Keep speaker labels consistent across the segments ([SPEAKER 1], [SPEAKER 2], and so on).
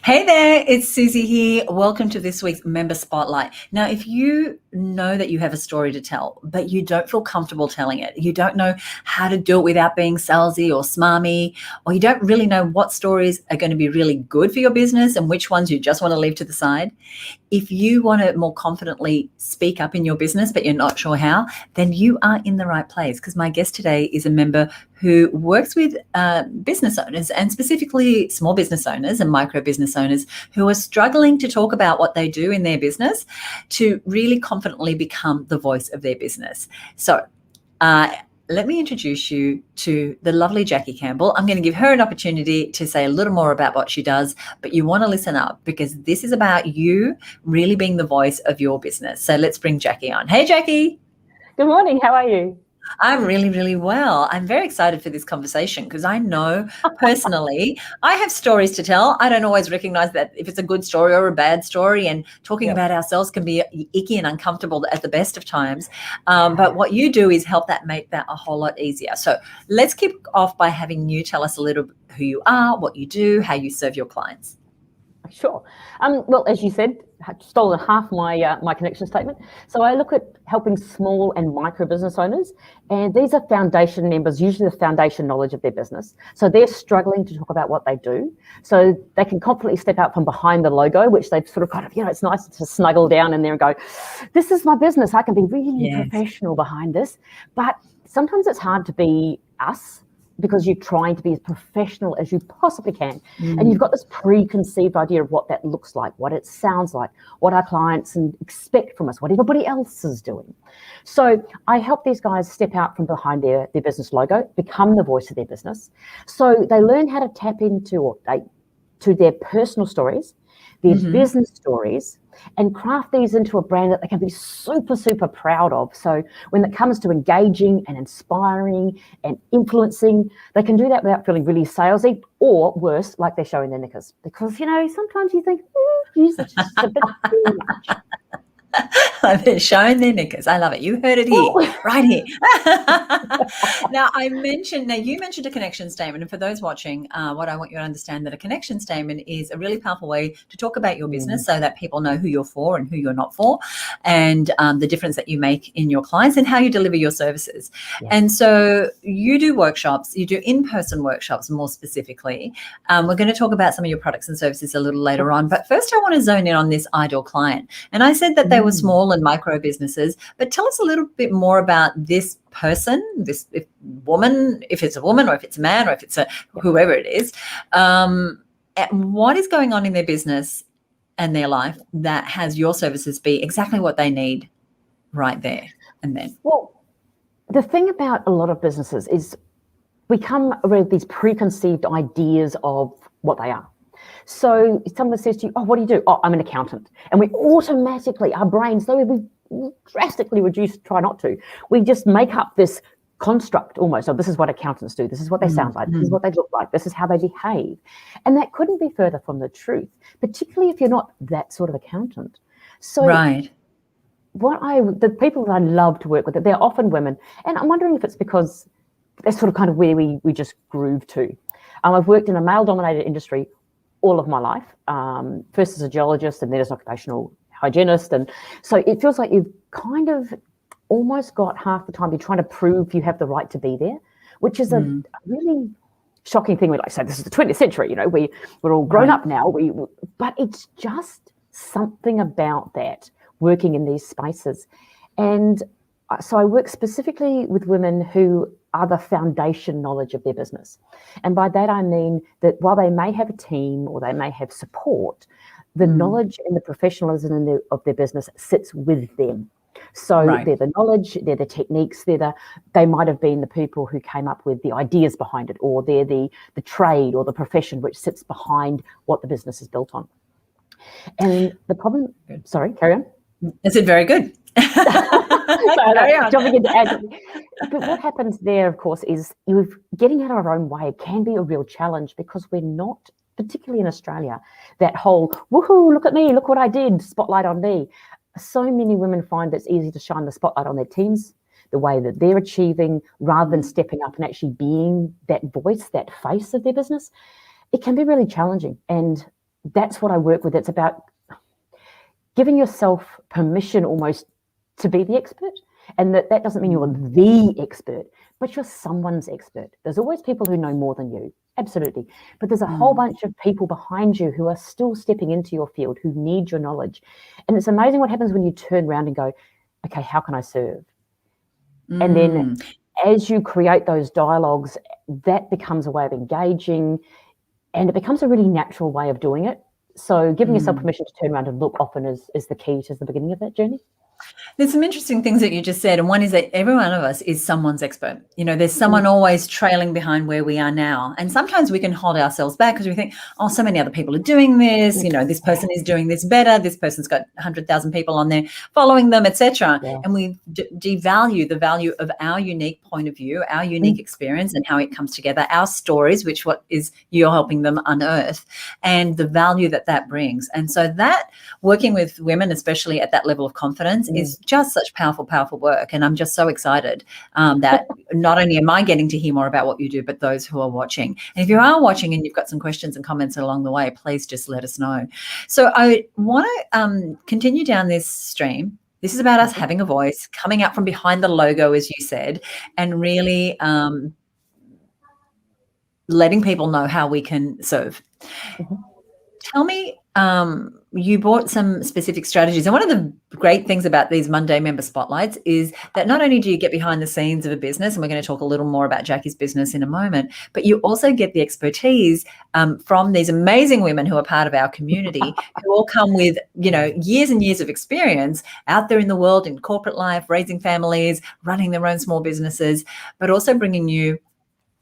[SPEAKER 1] Hey there, it's Susie here. Welcome to this week's Member Spotlight. Now, if you know that you have a story to tell, but you don't feel comfortable telling it, you don't know how to do it without being salesy or smarmy, or you don't really know what stories are going to be really good for your business and which ones you just want to leave to the side, if you want to more confidently speak up in your business, but you're not sure how, then you are in the right place, because my guest today is a member who works with business owners, and specifically small business owners and micro business owners who are struggling to talk about what they do in their business to really confidently become the voice of their business. So let me introduce you to the lovely Jackie Campbell. I'm going to give her an opportunity to say a little more about what she does, but you want to listen up, because this is about you really being the voice of your business. So let's bring Jackie on. Hey, Jackie.
[SPEAKER 2] Good morning. How are you?
[SPEAKER 1] I'm really, really well. I'm very excited for this conversation because I know personally I have stories to tell. I don't always recognize that if it's a good story or a bad story, and talking about ourselves can be icky and uncomfortable at the best of times. But what you do is help make that a whole lot easier. So let's kick off by having you tell us a little bit who you are, what you do, how you serve your clients.
[SPEAKER 2] Sure. Well, as you said, I've stolen half my connection statement. So I look at helping small and micro business owners, and these are foundation members, usually the foundation knowledge of their business. So they're struggling to talk about what they do, so they can confidently step out from behind the logo, which they've sort of kind of, it's nice to snuggle down in there and go, this is my business. I can be really professional behind this. But sometimes it's hard to be us, because you're trying to be as professional as you possibly can. And you've got this preconceived idea of what that looks like, what it sounds like, what our clients expect from us, what everybody else is doing. So I help these guys step out from behind their business logo, become the voice of their business. So they learn how to tap into to their personal stories, their business stories, and craft these into a brand that they can be super, super proud of. So when it comes to engaging and inspiring and influencing, they can do that without feeling really salesy, or worse, like they're showing their knickers. Because, sometimes you think, geez, it's just a bit too much.
[SPEAKER 1] They're showing their knickers. I love it. You heard it here, right here. Now, you mentioned a connection statement. And for those watching, what I want you to understand, that a connection statement is a really powerful way to talk about your business so that people know who you're for and who you're not for, and the difference that you make in your clients and how you deliver your services. And so you do workshops, you do in-person workshops more specifically. We're going to talk about some of your products and services a little later on. But first, I want to zone in on this ideal client. And I said that they were small and micro businesses, but tell us a little bit more about this person, this woman, if it's a woman or if it's a man or if it's whoever it is, what is going on in their business and their life that has your services be exactly what they need right there and then.
[SPEAKER 2] Well, the thing about a lot of businesses is we come with these preconceived ideas of what they are. So if someone says to you, what do you do? I'm an accountant. And we automatically, our brains, though we drastically try not to, we just make up this construct almost of, this is what accountants do, this is what they sound like, this is what they look like, this is how they behave. And that couldn't be further from the truth, particularly if you're not that sort of accountant. So the people that I love to work with, they're often women. And I'm wondering if it's because that's sort of kind of where we just groove to. I've worked in a male-dominated industry all of my life, first as a geologist and then as an occupational hygienist. And so it feels like you've kind of almost got half the time you're trying to prove you have the right to be there, which is a really shocking thing. We like to say this is the 20th century, we're all grown up now, but it's just something about that, working in these spaces. And so I work specifically with women who are the foundation knowledge of their business. And by that, I mean that while they may have a team or they may have support, the knowledge and the professionalism of their business sits with them. So they're the knowledge, they're the techniques, they might have been the people who came up with the ideas behind it, or they're the trade or the profession which sits behind what the business is built on. And the problem, sorry, carry on.
[SPEAKER 1] Is it very good?
[SPEAKER 2] Jumping into ad. But what happens there, of course, is getting out of our own way can be a real challenge, because we're not, particularly in Australia, that whole, woohoo, look at me, look what I did, spotlight on me. So many women find it's easy to shine the spotlight on their teams, the way that they're achieving, rather than stepping up and actually being that voice, that face of their business. It can be really challenging. And that's what I work with. It's about giving yourself permission almost to be the expert. And that doesn't mean you're the expert, but you're someone's expert. There's always people who know more than you. Absolutely. But there's a whole bunch of people behind you who are still stepping into your field, who need your knowledge. And it's amazing what happens when you turn around and go, okay, how can I serve? And then as you create those dialogues, that becomes a way of engaging, and it becomes a really natural way of doing it. So giving yourself permission to turn around and look often is the key to the beginning of that journey.
[SPEAKER 1] There's some interesting things that you just said, and one is that every one of us is someone's expert. You know, there's someone always trailing behind where we are now, and sometimes we can hold ourselves back because we think, oh, so many other people are doing this. You know, this person is doing this better. This person's got 100,000 people on there following them, etc. And we devalue the value of our unique point of view, our unique experience, and how it comes together, our stories, which what is you're helping them unearth, and the value that that brings. And so that working with women, especially at that level of confidence, is just such powerful, powerful work. And I'm just so excited that not only am I getting to hear more about what you do, but those who are watching. And if you are watching and you've got some questions and comments along the way, please just let us know. So I want to continue down this stream. This is about us having a voice, coming out from behind the logo, as you said, and really letting people know how we can serve. Tell me, you brought some specific strategies. And one of the great things about these Monday member spotlights is that not only do you get behind the scenes of a business, and we're going to talk a little more about Jackie's business in a moment, but you also get the expertise from these amazing women who are part of our community, who all come with, you know, years and years of experience out there in the world, in corporate life, raising families, running their own small businesses, but also bringing you,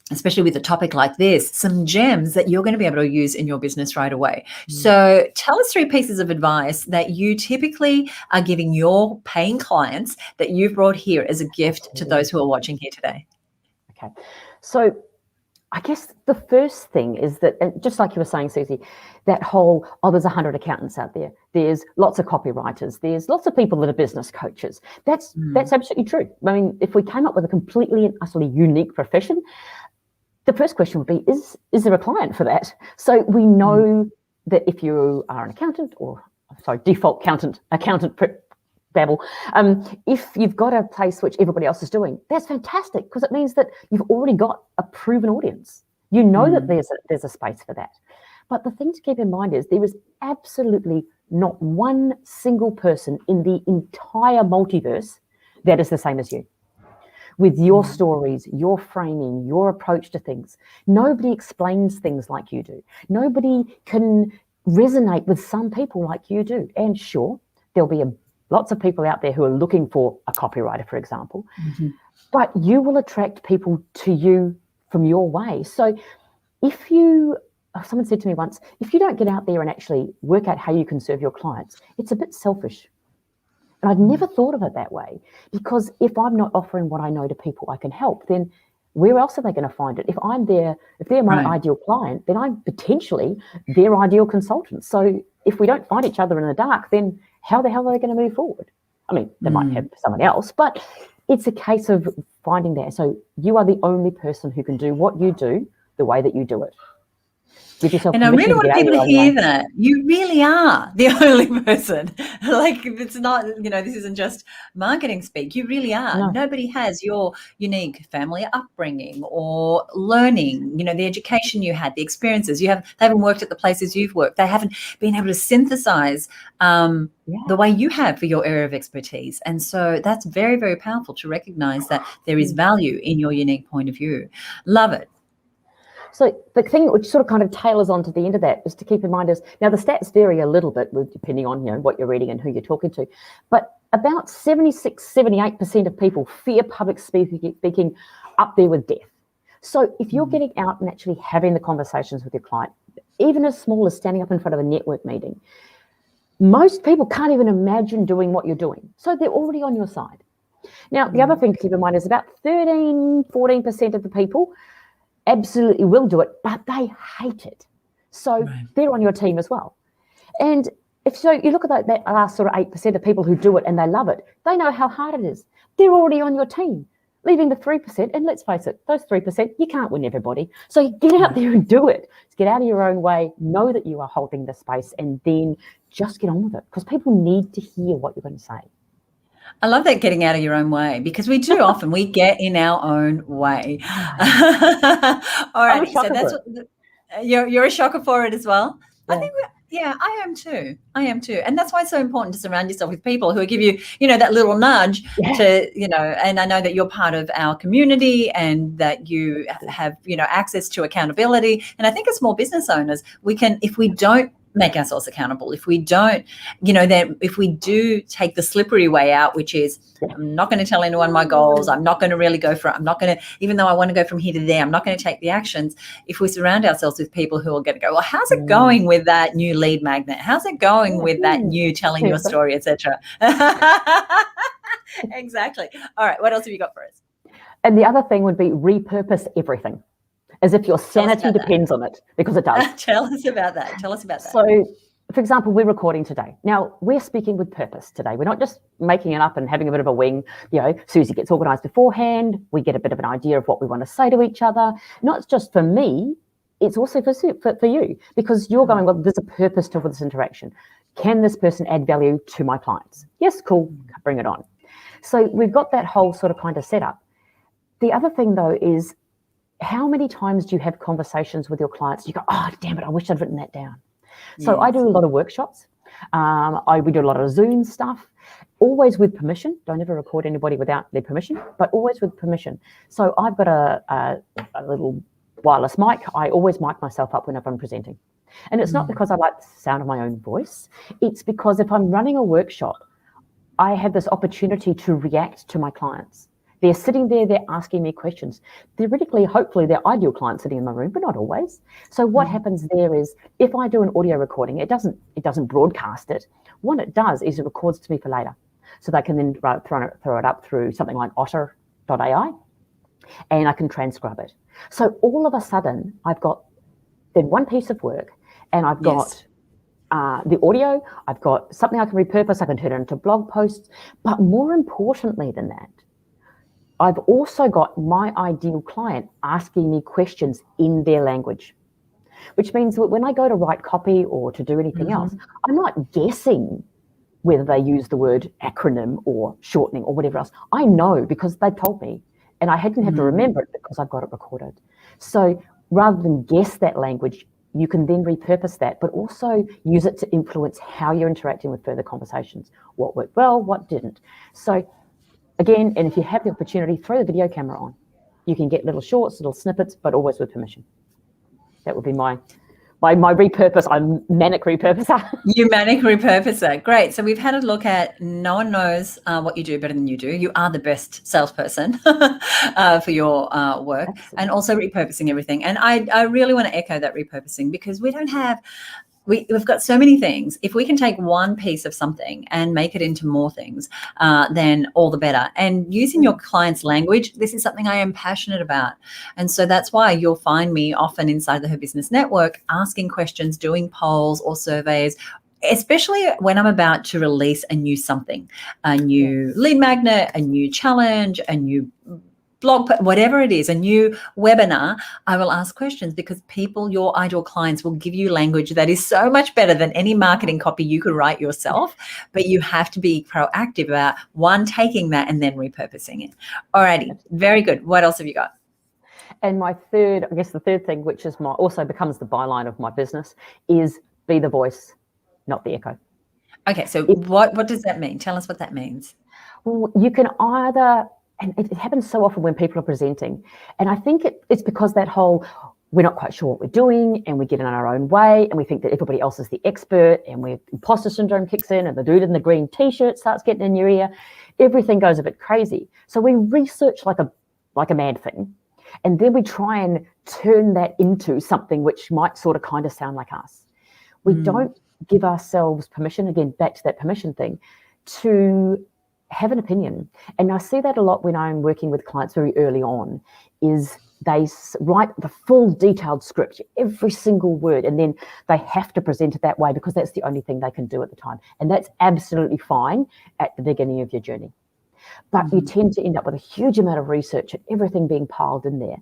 [SPEAKER 1] especially with a topic like this, some gems that you're going to be able to use in your business right away. So tell us 3 pieces of advice that you typically are giving your paying clients that you've brought here as a gift to those who are watching here today.
[SPEAKER 2] Okay. So I guess the first thing is that, just like you were saying, Susie, that whole, there's 100 accountants out there. There's lots of copywriters. There's lots of people that are business coaches. That's absolutely true. I mean, if we came up with a completely and utterly unique profession, the first question would be, is there a client for that? So we know that if you are an accountant, or default accountant babble, if you've got a place which everybody else is doing, that's fantastic, because it means that you've already got a proven audience. You know that there's a space for that. But the thing to keep in mind is there is absolutely not one single person in the entire multiverse that is the same as you. With your stories, your framing, your approach to things. Nobody explains things like you do. Nobody can resonate with some people like you do. And sure, there'll be lots of people out there who are looking for a copywriter, for example, but you will attract people to you from your way. So someone said to me once, if you don't get out there and actually work out how you can serve your clients, it's a bit selfish. And I'd never thought of it that way, because if I'm not offering what I know to people I can help, then where else are they going to find it? If they're my ideal client, then I'm potentially their ideal consultant. So if we don't find each other in the dark, then how the hell are they going to move forward? I mean, they might have someone else, but it's a case of finding that. So you are the only person who can do what you do the way that you do it.
[SPEAKER 1] And I really want people to hear that. You really are the only person. Like, it's not, this isn't just marketing speak. You really are. No. Nobody has your unique family upbringing or learning, the education you had, the experiences. They haven't worked at the places you've worked. They haven't been able to synthesize the way you have for your area of expertise. And so that's very, very powerful to recognize that there is value in your unique point of view. Love it.
[SPEAKER 2] So the thing which sort of kind of tailors on to the end of that is to keep in mind is, now the stats vary a little bit depending on what you're reading and who you're talking to, but about 78% of people fear public speaking up there with death. So if you're getting out and actually having the conversations with your client, even as small as standing up in front of a network meeting, most people can't even imagine doing what you're doing. So they're already on your side. Now, the other thing to keep in mind is about 14% of the people absolutely will do it, but they hate it. So they're on your team as well. And if you look at that last sort of 8% of people who do it and they love it, they know how hard it is. They're already on your team. leaving the 3%. And let's face it, those 3%, you can't win everybody. So get out there and do it. Get out of your own way, know that you are holding the space, and then just get on with it, because people need to hear what you're going to say.
[SPEAKER 1] I love that, getting out of your own way, because we do often, we get in our own way. All right. So that's what you're a shocker for it as well. Yeah. I think I am too. And that's why it's so important to surround yourself with people who give you, that little nudge to, and I know that you're part of our community and that you have, access to accountability. And I think as small business owners, we can, if we don't make ourselves accountable, if we don't, then if we do take the slippery way out, which is, I'm not going to tell anyone my goals, I'm not going to really go for it, I'm not going to, even though I want to go from here to there, I'm not going to take the actions. If we surround ourselves with people who are going to go, well, how's it going with that new lead magnet? How's it going with that new telling your story, etc. Exactly. All right. What else have you got for us?
[SPEAKER 2] And the other thing would be repurpose everything, as if your sanity depends on it, because it does.
[SPEAKER 1] Tell us about that.
[SPEAKER 2] So, for example, we're recording today. Now, we're speaking with purpose today. We're not just making it up and having a bit of a wing. Susie gets organised beforehand. We get a bit of an idea of what we want to say to each other. Not just for me, it's also for you, because you're going, well, there's a purpose to this interaction. Can this person add value to my clients? Yes, cool, bring it on. So we've got that whole sort of kind of setup. The other thing, though, is, how many times do you have conversations with your clients? You go, oh, damn it, I wish I'd written that down. So I do a lot of workshops. We do a lot of Zoom stuff, always with permission. Don't ever record anybody without their permission, but always with permission. So I've got a little wireless mic. I always mic myself up whenever I'm presenting. And it's not because I like the sound of my own voice. It's because if I'm running a workshop, I have this opportunity to react to my clients. They're sitting there, they're asking me questions. Theoretically, hopefully, they're ideal clients sitting in my room, but not always. So what happens there is, if I do an audio recording, it doesn't broadcast it. What it does is it records to me for later. So they can then throw it up through something like otter.ai, and I can transcribe it. So all of a sudden, I've got then one piece of work, and I've got the audio, I've got something I can repurpose, I can turn it into blog posts. But more importantly than that, I've also got my ideal client asking me questions in their language, which means that when I go to write copy or to do anything else, I'm not guessing whether they use the word acronym or shortening or whatever else. I know, because they told me, and I hadn't had to remember it because I've got it recorded. So rather than guess that language, you can then repurpose that, but also use it to influence how you're interacting with further conversations. What worked well, what didn't. So again, and if you have the opportunity, throw the video camera on. You can get little shorts, little snippets, but always with permission. That would be my repurpose. I'm manic repurposer.
[SPEAKER 1] You manic repurposer. Great. So we've had a look at, no one knows what you do better than you do. You are the best salesperson for your work. Absolutely. And also repurposing everything. And I really want to echo that repurposing, because we've got so many things. If we can take one piece of something and make it into more things, then all the better. And using your client's language, this is something I am passionate about. And so that's why you'll find me often inside the HerBusiness Network asking questions, doing polls or surveys, especially when I'm about to release a new something, a new lead magnet, a new challenge, a new blog, whatever it is, a new webinar. I will ask questions, because people, your ideal clients, will give you language that is so much better than any marketing copy you could write yourself. But you have to be proactive about, one, taking that and then repurposing it. Alrighty, very good. What else have you got?
[SPEAKER 2] And the third thing, which is also becomes the byline of my business, is be the voice, not the echo.
[SPEAKER 1] Okay, so what does that mean? Tell us what that means.
[SPEAKER 2] Well, you can either, and it happens so often when people are presenting, and I think it's because that whole, we're not quite sure what we're doing, and we get in our own way, and we think that everybody else is the expert, and imposter syndrome kicks in, and the dude in the green t-shirt starts getting in your ear. Everything goes a bit crazy. So we research like a mad thing, and then we try and turn that into something which might sort of kind of sound like us. We don't give ourselves permission, again, back to that permission thing, to have an opinion. And I see that a lot when I'm working with clients very early on, is they write the full detailed script, every single word, and then they have to present it that way because that's the only thing they can do at the time. And that's absolutely fine at the beginning of your journey. But you tend to end up with a huge amount of research and everything being piled in there.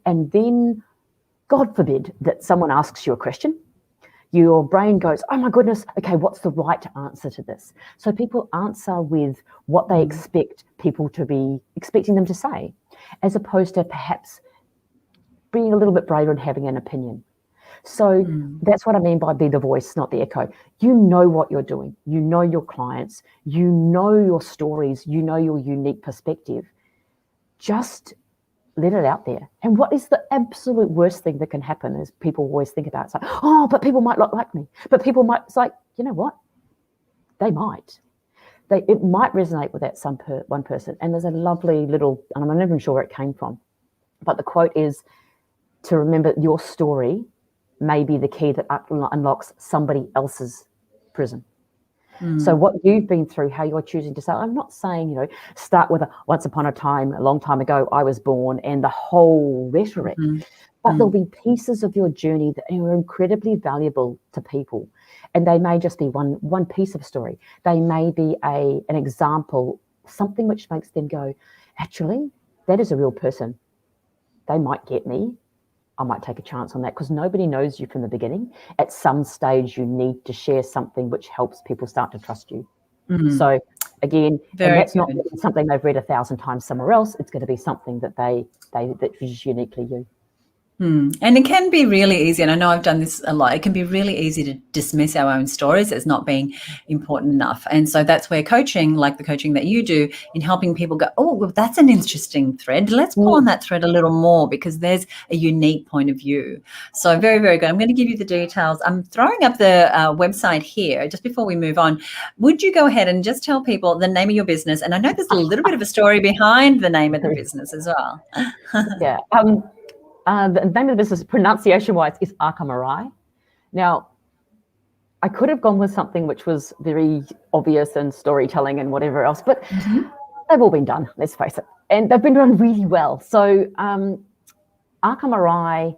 [SPEAKER 2] And then, God forbid, that someone asks you a question. Your brain goes, oh my goodness, okay, what's the right answer to this? So people answer with what they expect people to be expecting them to say, as opposed to perhaps being a little bit braver and having an opinion. So that's what I mean by be the voice, not the echo. You know what you're doing. You know your clients. You know your stories. You know your unique perspective. Just let it out there. And what is the absolute worst thing that can happen is people always think about it. It's like, oh, but people might not like me. But people might, it's like, you know what? They might. It might resonate with that one person. And there's a lovely little, and I'm not even sure where it came from, but the quote is to remember your story may be the key that unlocks somebody else's prison. So what you've been through, how you're choosing to say, I'm not saying, start with a once upon a time, a long time ago, I was born, and the whole rhetoric. But there'll be pieces of your journey that are incredibly valuable to people. And they may just be one piece of story. They may be an example, something which makes them go, actually, that is a real person. They might get me. I might take a chance on that, because nobody knows you from the beginning. At some stage, you need to share something which helps people start to trust you. So again, and that's not something they've read 1,000 times somewhere else. It's going to be something that that is uniquely you.
[SPEAKER 1] And it can be really easy, and I know I've done this a lot, it can be really easy to dismiss our own stories as not being important enough. And so that's where coaching, like the coaching that you do, in helping people go, oh, well, that's an interesting thread. Let's pull on that thread a little more, because there's a unique point of view. So very, very good. I'm going to give you the details. I'm throwing up the website here just before we move on. Would you go ahead and just tell people the name of your business? And I know there's a little bit of a story behind the name of the business as well.
[SPEAKER 2] Yeah. The name of the business, pronunciation-wise, is Arca Morai. Now, I could have gone with something which was very obvious and storytelling and whatever else, but they've all been done, let's face it. And they've been done really well. So Arca Morai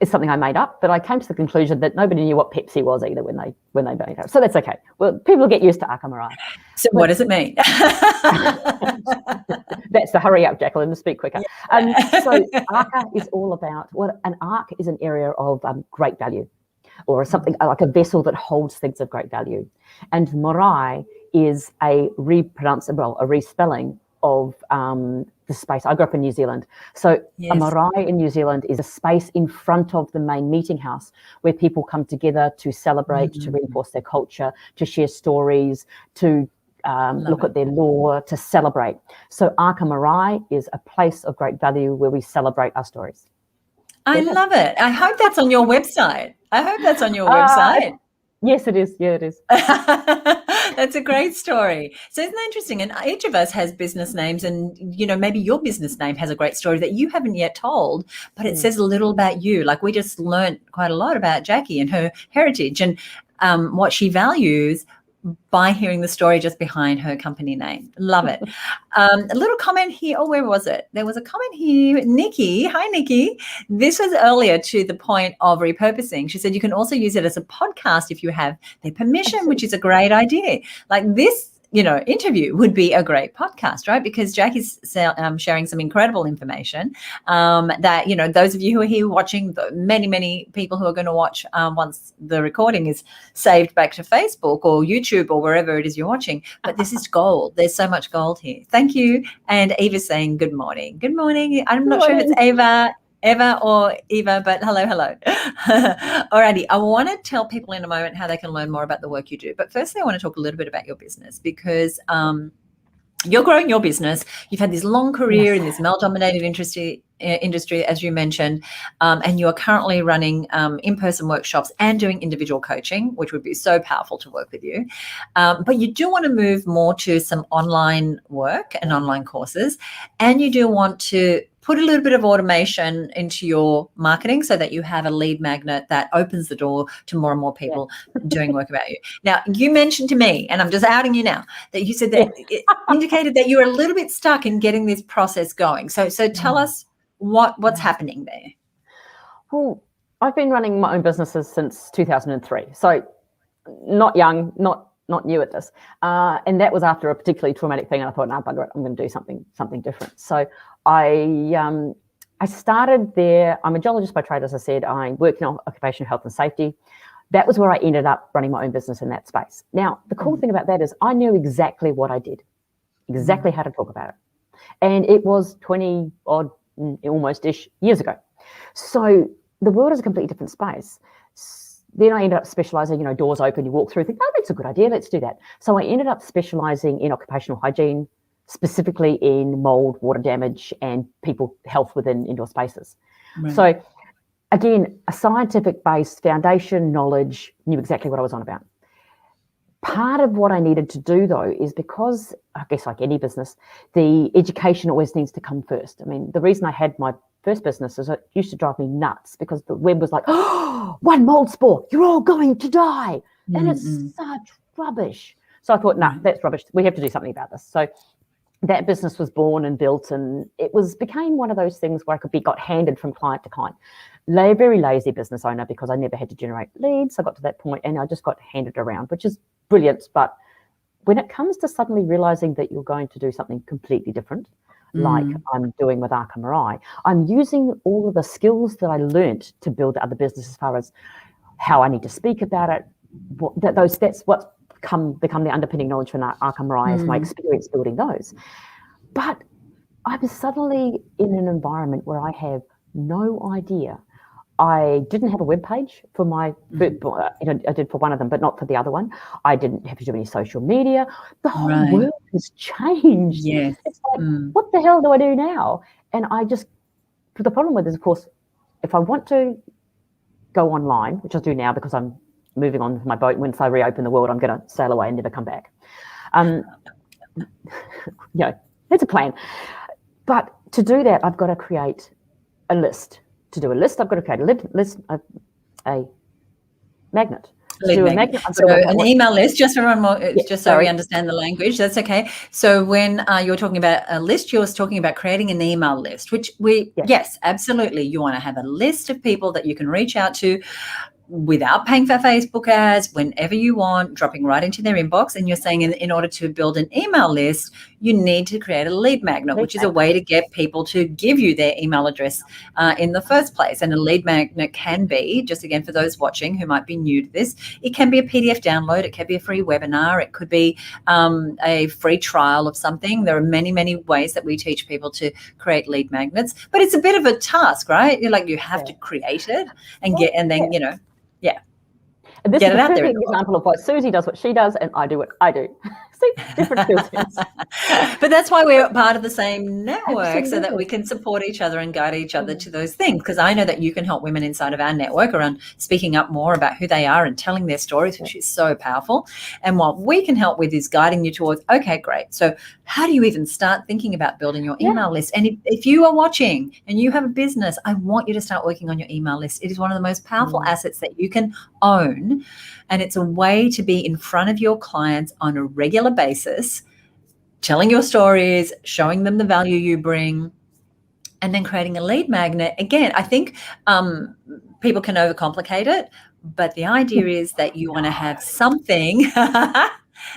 [SPEAKER 2] is something I made up, but I came to the conclusion that nobody knew what Pepsi was either when they made it. So that's okay. Well, people get used to Arca Morai.
[SPEAKER 1] So what does it mean?
[SPEAKER 2] That's the hurry up, Jacqueline, to speak quicker. So Arca is all about, an arc is an area of great value, or something like a vessel that holds things of great value. And Morai is a respelling of the space. I grew up in New Zealand. So a marae in New Zealand is a space in front of the main meeting house where people come together to celebrate, to reinforce their culture, to share stories, to look at their law, to celebrate. So Arca Morai is a place of great value where we celebrate our stories.
[SPEAKER 1] I love it. I hope that's on your website.
[SPEAKER 2] Yes, it is. Yeah, it is.
[SPEAKER 1] That's a great story. So isn't that interesting? And each of us has business names, and maybe your business name has a great story that you haven't yet told, but it says a little about you. Like, we just learned quite a lot about Jackie and her heritage and what she values by hearing the story just behind her company name. Love it. A little comment here. Oh, where was it? There was a comment here. Nikki. Hi, Nikki. This was earlier to the point of repurposing. She said you can also use it as a podcast if you have their permission, which is a great idea. Like this, interview would be a great podcast, right? Because Jackie's sharing some incredible information that, those of you who are here watching, many, many people who are going to watch once the recording is saved back to Facebook or YouTube or wherever it is you're watching. But this is gold. There's so much gold here. Thank you. And Eva's saying good morning. Good morning. I'm not sure if it's Eva or Eva, but hello. Alrighty, I want to tell people in a moment how they can learn more about the work you do. But firstly, I want to talk a little bit about your business, because you're growing your business. You've had this long career in this male-dominated industry, as you mentioned, and you are currently running in-person workshops and doing individual coaching, which would be so powerful to work with you. But you do want to move more to some online work and online courses, and you do want to put a little bit of automation into your marketing so that you have a lead magnet that opens the door to more and more people doing work about you. Now, you mentioned to me, and I'm just outing you now, that you said that it indicated that you were a little bit stuck in getting this process going. So tell us what's happening there.
[SPEAKER 2] Well, I've been running my own businesses since 2003. So not young, not not new at this. And that was after a particularly traumatic thing. And I thought, no, bugger it, I'm going to do something different. So I started there. I'm a geologist by trade, as I said. I work in occupational health and safety. That was where I ended up running my own business in that space. Now, the cool thing about that is I knew exactly what I did, exactly how to talk about it. And it was 20 odd, almost-ish years ago. So the world is a completely different space. Then I ended up specializing, doors open, you walk through, think, oh, that's a good idea, let's do that. So I ended up specializing in occupational hygiene, specifically in mold, water damage, and people health within indoor spaces. Right. So again, a scientific-based foundation knowledge, knew exactly what I was on about. Part of what I needed to do, though, is because, I guess like any business, the education always needs to come first. I mean, the reason I had my first business is it used to drive me nuts because the web was like, oh, one mold spore, you're all going to die. And it's such rubbish. So I thought, no, that's rubbish. We have to do something about this. So that business was born and built, and it became one of those things where I got handed from client to client. Very lazy business owner because I never had to generate leads. I got to that point and I just got handed around, which is brilliant. But when it comes to suddenly realizing that you're going to do something completely different, like I'm doing with Arca Morai, I'm using all of the skills that I learnt to build other business as far as how I need to speak about it. That's what's become the underpinning knowledge for Arca Morai is my experience building those. But I'm suddenly in an environment where I have no idea. I didn't have a web page for my, I did for one of them, but not for the other one. I didn't have to do any social media. The whole world has changed.
[SPEAKER 1] Yes.
[SPEAKER 2] It's like, what the hell do I do now? And the problem with this, of course, if I want to go online, which I do now because I'm moving on with my boat, once I reopen the world, I'm going to sail away and never come back. It's a plan. But to do that, I've got to create a list. To do a list, I've got to create a magnet.
[SPEAKER 1] So an email list, just for one more, just so we understand the language, that's okay. So when you're talking about a list, you're talking about creating an email list, which yes, absolutely. You want to have a list of people that you can reach out to without paying for Facebook ads, whenever you want, dropping right into their inbox. And you're saying in order to build an email list, you need to create a lead magnet, which is a way to get people to give you their email address in the first place. And a lead magnet can be, just again, for those watching who might be new to this, it can be a PDF download. It can be a free webinar. It could be a free trial of something. There are many, many ways that we teach people to create lead magnets, but it's a bit of a task, right? You have to create it and
[SPEAKER 2] And this is a perfect example of what Susie does, what she does, and I do what I do. See, different skill sets.
[SPEAKER 1] But that's why we're part of the same network, so that we can support each other and guide each other to those things. Because I know that you can help women inside of our network around speaking up more about who they are and telling their stories, which is so powerful. And what we can help with is guiding you towards, okay, great. So how do you even start thinking about building your email list? And if you are watching and you have a business, I want you to start working on your email list. It is one of the most powerful assets that you can own. And it's a way to be in front of your clients on a regular basis, telling your stories, showing them the value you bring, and then creating a lead magnet. Again, I think people can overcomplicate it, but the idea is that you want to have something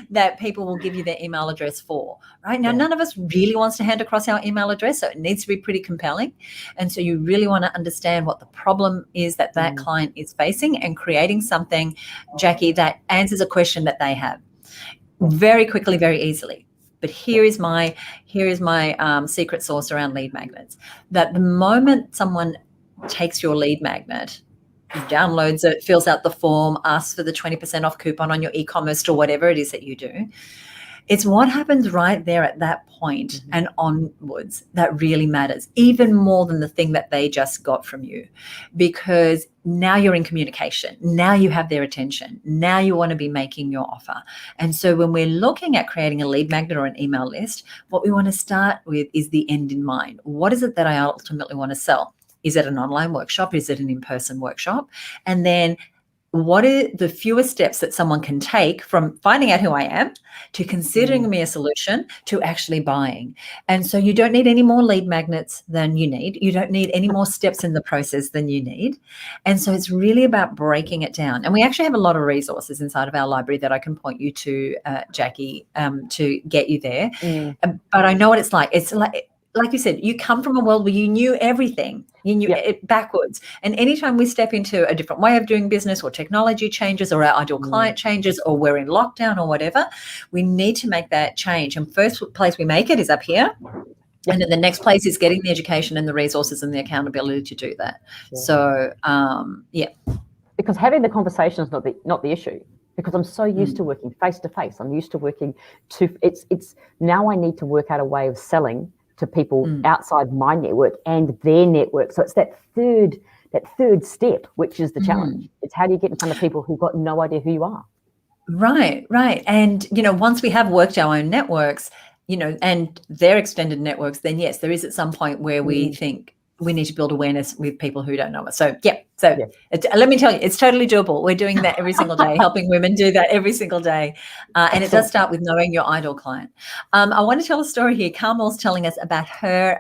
[SPEAKER 1] that people will give you their email address for. Right now, none of us really wants to hand across our email address, so it needs to be pretty compelling. And so you really want to understand what the problem is that client is facing, and creating something, Jackie, that answers a question that they have very quickly, very easily. But here is my secret sauce around lead magnets. That the moment someone takes your lead magnet, downloads it, fills out the form, asks for the 20% off coupon on your e-commerce or whatever it is that you do, it's what happens right there at that point and onwards that really matters, even more than the thing that they just got from you. Because now you're in communication. Now you have their attention. Now you want to be making your offer. And so when we're looking at creating a lead magnet or an email list, what we want to start with is the end in mind. What is it that I ultimately want to sell? Is it an online workshop? Is it an in-person workshop? And then what are the fewest steps that someone can take from finding out who I am to considering me a solution to actually buying? And so you don't need any more lead magnets than you need. You don't need any more steps in the process than you need. And so it's really about breaking it down. And we actually have a lot of resources inside of our library that I can point you to, Jackie, to get you there. But I know what it's like. It's like you said, you come from a world where you knew everything. You knew it backwards. And anytime we step into a different way of doing business, or technology changes, or our ideal client changes, or we're in lockdown or whatever, we need to make that change. And first place we make it is up here. And then the next place is getting the education and the resources and the accountability to do that. So,
[SPEAKER 2] Because having the conversation is not the issue. Because I'm so used to working face to face. I'm used to working it's now I need to work out a way of selling to people outside my network and their network. So it's that third step, which is the challenge. It's how do you get in front of people who've got no idea who you are?
[SPEAKER 1] Right. And, once we have worked our own networks, and their extended networks, then yes, there is at some point where we think we need to build awareness with people who don't know us. So, let me tell you, it's totally doable. We're doing that every single day, helping women do that every single day. And it does start with knowing your ideal client. I want to tell a story here. Carmel's telling us about her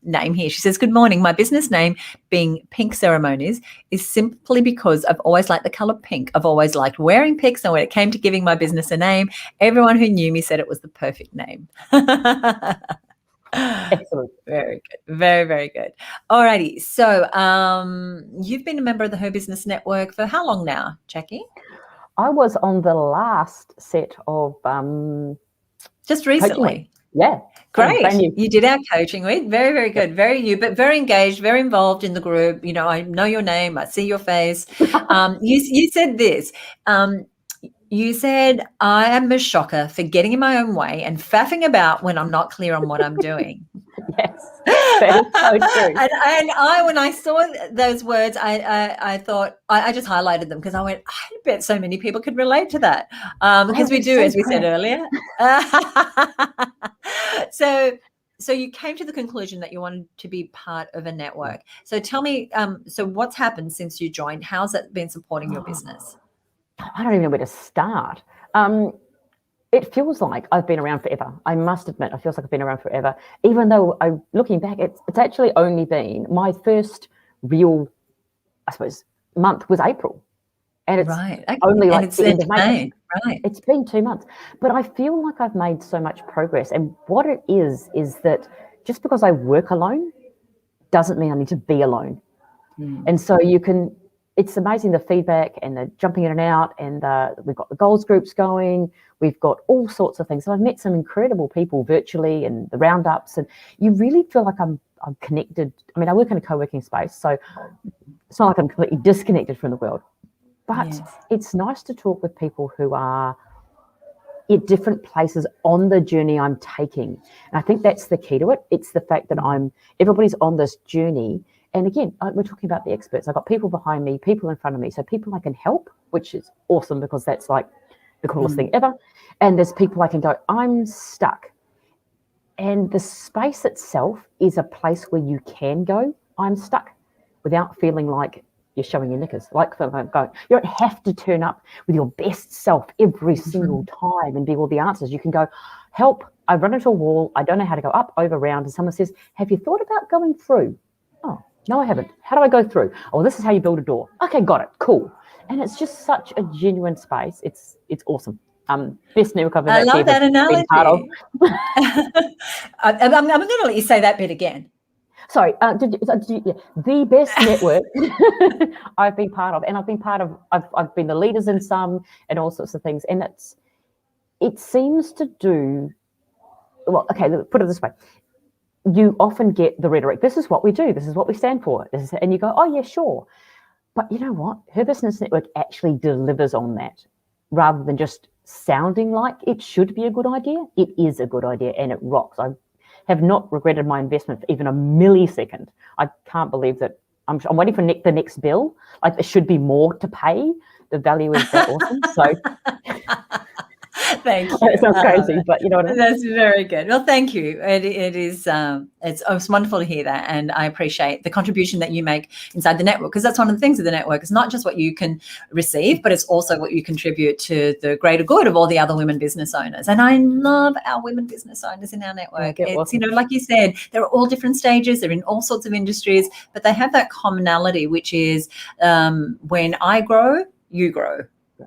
[SPEAKER 1] name here. She says, "Good morning. My business name, being Pink Ceremonies, is simply because I've always liked the color pink. I've always liked wearing pink. So when it came to giving my business a name, everyone who knew me said it was the perfect name."
[SPEAKER 2] Excellent.
[SPEAKER 1] Very good. Very, very good. Alrighty. So you've been a member of the HerBusiness Network for how long now, Jackie?
[SPEAKER 2] I was on the last set of
[SPEAKER 1] just recently.
[SPEAKER 2] Yeah.
[SPEAKER 1] Great. You did our coaching week. Very, very good. Very new, but very engaged, very involved in the group. I know your name. I see your face. You said this. You said, "I am a shocker for getting in my own way and faffing about when I'm not clear on what I'm doing."
[SPEAKER 2] Yes, that is so true.
[SPEAKER 1] And when I saw those words, I thought, I just highlighted them because I went, I bet so many people could relate to that, because we do, as we said earlier. So you came to the conclusion that you wanted to be part of a network. So tell me, so what's happened since you joined? How's that been supporting your business?
[SPEAKER 2] I don't even know where to start. It feels like I've been around forever. I must admit, it feels like I've been around forever. Even though looking back, it's actually only been my first real, I suppose, month was April. And it's only like the end of May.
[SPEAKER 1] Right.
[SPEAKER 2] It's been 2 months. But I feel like I've made so much progress. And what it is that just because I work alone doesn't mean I need to be alone. And so it's amazing, the feedback and the jumping in and out, and we've got the goals groups going. We've got all sorts of things. So I've met some incredible people virtually and the roundups, and you really feel like I'm connected. I mean, I work in a co-working space, so it's not like I'm completely disconnected from the world. But it's nice to talk with people who are at different places on the journey I'm taking. And I think that's the key to it. It's the fact that everybody's on this journey. And again, we're talking about the experts. I've got people behind me, people in front of me. So people I can help, which is awesome because that's like the coolest thing ever. And there's people I can go, I'm stuck. And the space itself is a place where you can go, I'm stuck, without feeling like you're showing your knickers. Like going, you don't have to turn up with your best self every single time and be all the answers. You can go, help, I run into a wall. I don't know how to go up, over, round. And someone says, have you thought about going through? Oh, no, I haven't. How do I go through? Oh, this is how you build a door. Okay, got it. Cool. And it's just such a genuine space. It's awesome. Best network I've ever
[SPEAKER 1] love that analogy.
[SPEAKER 2] Part of.
[SPEAKER 1] I'm going to let you say that bit again.
[SPEAKER 2] Sorry, the best network I've been part of, and I've been part of. I've been the leaders in some, and all sorts of things. And it seems to do well. Okay, put it this way. You often get the rhetoric, this is what we do, this is what we stand for, and you go, oh yeah, sure. But you know what? HerBusiness Network actually delivers on that, rather than just sounding like it should be a good idea. It is a good idea and it rocks. I have not regretted my investment for even a millisecond. I can't believe that I'm waiting for the next bill. Like there should be more to pay. The value is that awesome. So
[SPEAKER 1] Thank you.
[SPEAKER 2] It sounds crazy, but you know what I mean?
[SPEAKER 1] That's very good. Well, thank you. It is, it's wonderful to hear that. And I appreciate the contribution that you make inside the network, because that's one of the things of the network. It's not just what you can receive, but it's also what you contribute to the greater good of all the other women business owners. And I love our women business owners in our network.
[SPEAKER 2] Yeah,
[SPEAKER 1] it's,
[SPEAKER 2] awesome.
[SPEAKER 1] like you said, they're all different stages. They're in all sorts of industries, but they have that commonality, which is when I grow, you grow.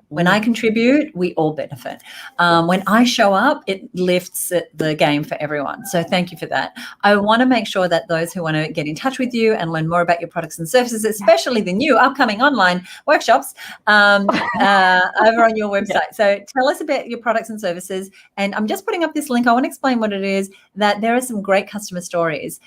[SPEAKER 1] When I contribute, we all benefit. When I show up, it lifts the game for everyone. So thank you for that. I want to make sure that those who want to get in touch with you and learn more about your products and services, especially the new upcoming online workshops over on your website. So tell us about your products and services. And I'm just putting up this link. I want to explain what it is, that there are some great customer stories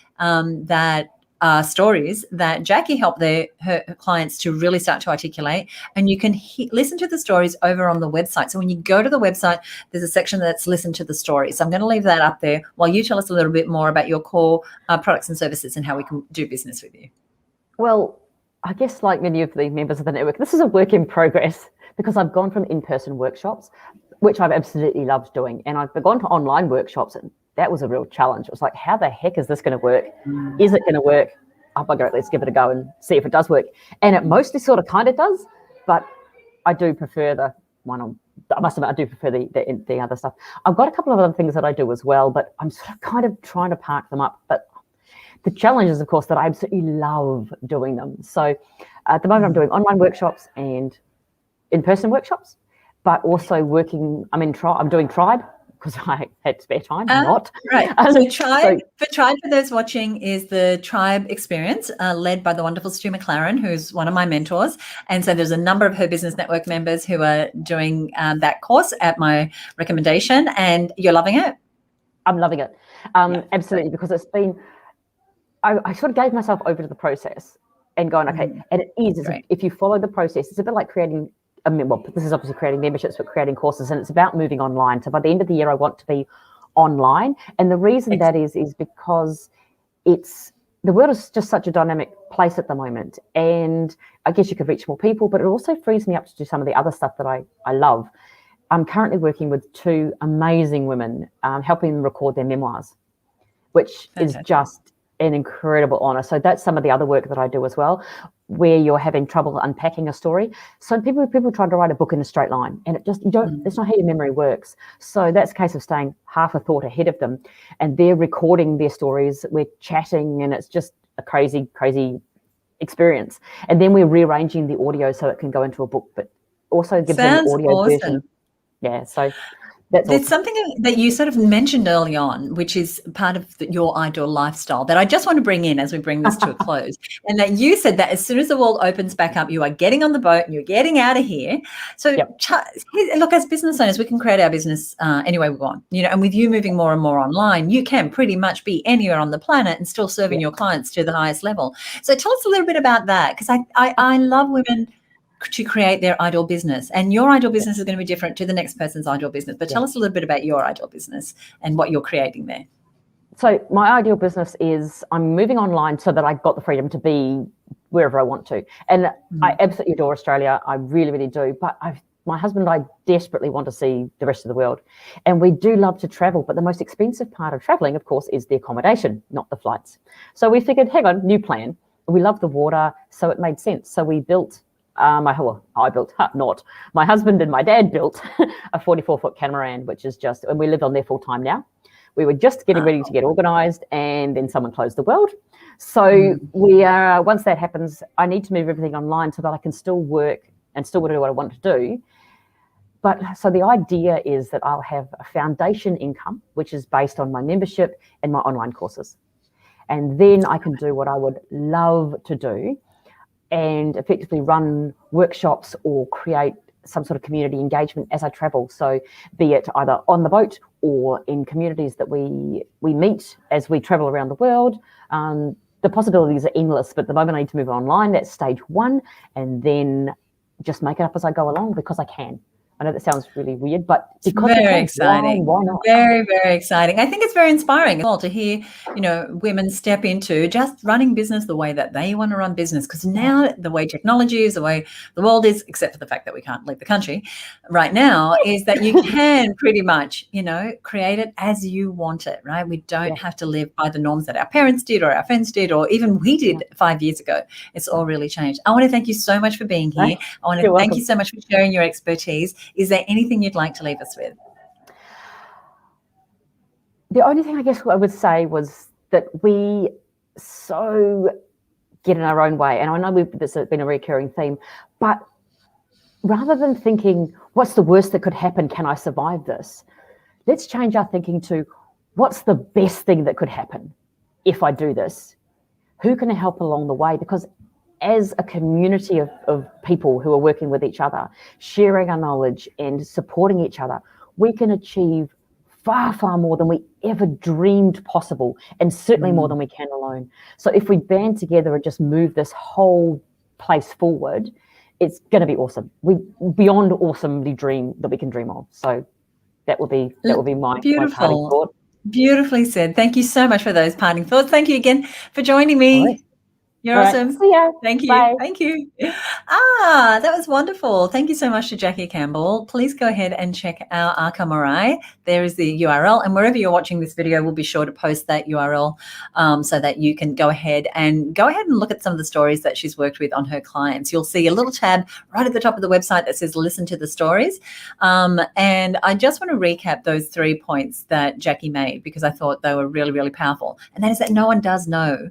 [SPEAKER 1] stories that Jackie helped her clients to really start to articulate. And you can listen to the stories over on the website. So when you go to the website, there's a section that's listen to the stories. So I'm going to leave that up there while you tell us a little bit more about your core products and services and how we can do business with you.
[SPEAKER 2] Well, I guess like many of the members of the network, this is a work in progress, because I've gone from in-person workshops, which I've absolutely loved doing, and I've gone to online workshops, and that was a real challenge. It was like, how the heck is this going to work? Is it going to work? Oh, bugger it, let's give it a go and see if it does work. And it mostly sort of kind of does, but I do prefer the one I must admit, I do prefer the other stuff. I've got a couple of other things that I do as well, but I'm sort of kind of trying to park them up. But the challenge is, of course, that I absolutely love doing them. So at the moment, I'm doing online workshops and in-person workshops, but also I'm doing Tribe, because I had spare time.
[SPEAKER 1] Right. So Tribe, for those watching, is the Tribe experience led by the wonderful Stu McLaren, who's one of my mentors. And so there's a number of HerBusiness Network members who are doing that course at my recommendation. And you're loving it?
[SPEAKER 2] I'm loving it. Absolutely, because it's been, I sort of gave myself over to the process and going, okay, and it is, if you follow the process, it's a bit like creating, this is obviously creating memberships, but creating courses, and it's about moving online. So by the end of the year, I want to be online. And the reason that is because the world is just such a dynamic place at the moment. And I guess you could reach more people, but it also frees me up to do some of the other stuff that I love. I'm currently working with two amazing women, helping them record their memoirs, which is just an incredible honor. So that's some of the other work that I do as well, where you're having trouble unpacking a story. So people try to write a book in a straight line, and that's not how your memory works. So that's a case of staying half a thought ahead of them, and they're recording their stories, we're chatting, and it's just a crazy, crazy experience. And then we're rearranging the audio so it can go into a book, but also gives them an audio version. Yeah, so there's
[SPEAKER 1] something that you sort of mentioned early on, which is part of your ideal lifestyle, that I just want to bring in as we bring this to a close. And that you said that as soon as the world opens back up, you are getting on the boat and you're getting out of here. So look, as business owners, we can create our business any way we want, and with you moving more and more online, you can pretty much be anywhere on the planet and still serving your clients to the highest level. So tell us a little bit about that, because I love women to create their ideal business, and your ideal business is going to be different to the next person's ideal business. But tell us a little bit about your ideal business and what you're creating there.
[SPEAKER 2] So my ideal business is I'm moving online so that I've got the freedom to be wherever I want to. And I absolutely adore Australia. I really, really do. But my husband and I desperately want to see the rest of the world. And we do love to travel. But the most expensive part of traveling, of course, is the accommodation, not the flights. So we figured, hang on, new plan. We love the water, so it made sense. So we built my husband and my dad built a 44-foot catamaran, which is and we live on there full time now. We were just getting ready to get organized, and then someone closed the world. So once that happens, I need to move everything online so that I can still work and still do what I want to do. But so the idea is that I'll have a foundation income, which is based on my membership and my online courses. And then I can do what I would love to do, and effectively run workshops or create some sort of community engagement as I travel. So be it either on the boat or in communities that we meet as we travel around the world. The possibilities are endless, but at the moment I need to move online. That's stage one, and then just make it up as I go along, because I can. I know that sounds really weird, but
[SPEAKER 1] It's
[SPEAKER 2] because we
[SPEAKER 1] very
[SPEAKER 2] can,
[SPEAKER 1] exciting.
[SPEAKER 2] why not?
[SPEAKER 1] Very, very exciting. I think it's very inspiring as well to hear, women step into just running business the way that they want to run business. Because now the way technology is, the way the world is, except for the fact that we can't leave the country right now, is that you can pretty much, create it as you want it, right? We don't have to live by the norms that our parents did or our friends did or even we did 5 years ago. It's all really changed. I want to thank you so much for being here. I want to thank you so much for sharing your expertise. Is there anything you'd like to leave us with?
[SPEAKER 2] The only thing I guess I would say was that we so get in our own way. And I know this has been a recurring theme, but rather than thinking, what's the worst that could happen? Can I survive this? Let's change our thinking to, what's the best thing that could happen if I do this? Who can I help along the way? Because as a community of people who are working with each other, sharing our knowledge and supporting each other, we can achieve far, far more than we ever dreamed possible, and certainly more than we can alone. So if we band together and just move this whole place forward, it's going to be awesome. Beyond awesome, the dream that we can dream of. So that will be my parting thought.
[SPEAKER 1] Beautifully said. Thank you so much for those parting thoughts. Thank you again for joining me.
[SPEAKER 2] Right.
[SPEAKER 1] You're awesome.
[SPEAKER 2] Right. See ya.
[SPEAKER 1] Thank you.
[SPEAKER 2] Bye.
[SPEAKER 1] Thank you. That was wonderful. Thank you so much to Jackie Campbell. Please go ahead and check our Arca Morai. There is the URL, and wherever you're watching this video, we'll be sure to post that URL so that you can go ahead and look at some of the stories that she's worked with on her clients. You'll see a little tab right at the top of the website that says listen to the stories. And I just want to recap those 3 points that Jackie made because I thought they were really, really powerful. And that is that no one does know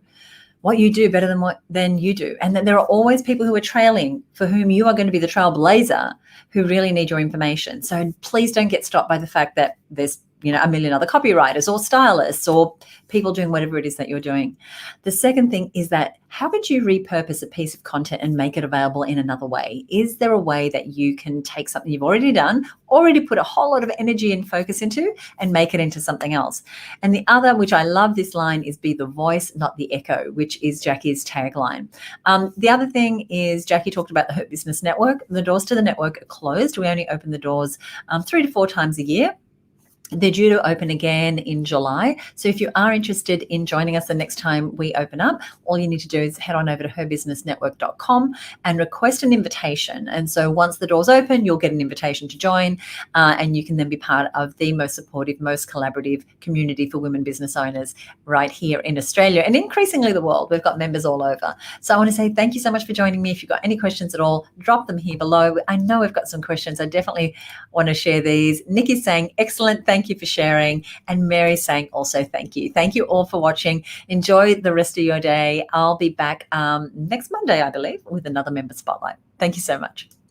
[SPEAKER 1] what you do better than you do. And that there are always people who are trailing for whom you are going to be the trailblazer who really need your information. So please don't get stopped by the fact that there's a million other copywriters or stylists or people doing whatever it is that you're doing. The second thing is that how could you repurpose a piece of content and make it available in another way? Is there a way that you can take something you've already done, already put a whole lot of energy and focus into, and make it into something else? And the other, which I love this line, is be the voice, not the echo, which is Jackie's tagline. The other thing is Jackie talked about the HerBusiness Network. The doors to the network are closed. We only open the doors 3 to 4 times a year. They're due to open again in July. So if you are interested in joining us the next time we open up, all you need to do is head on over to herbusinessnetwork.com and request an invitation. And so once the doors open, you'll get an invitation to join, and you can then be part of the most supportive, most collaborative community for women business owners right here in Australia and increasingly the world. We've got members all over. So I want to say thank you so much for joining me. If you've got any questions at all, drop them here below. I know we've got some questions. I definitely want to share these. Nikki's saying, excellent. Thank you for sharing. And Mary's saying also thank you. Thank you all for watching. Enjoy the rest of your day. I'll be back next Monday, I believe, with another member spotlight. Thank you so much.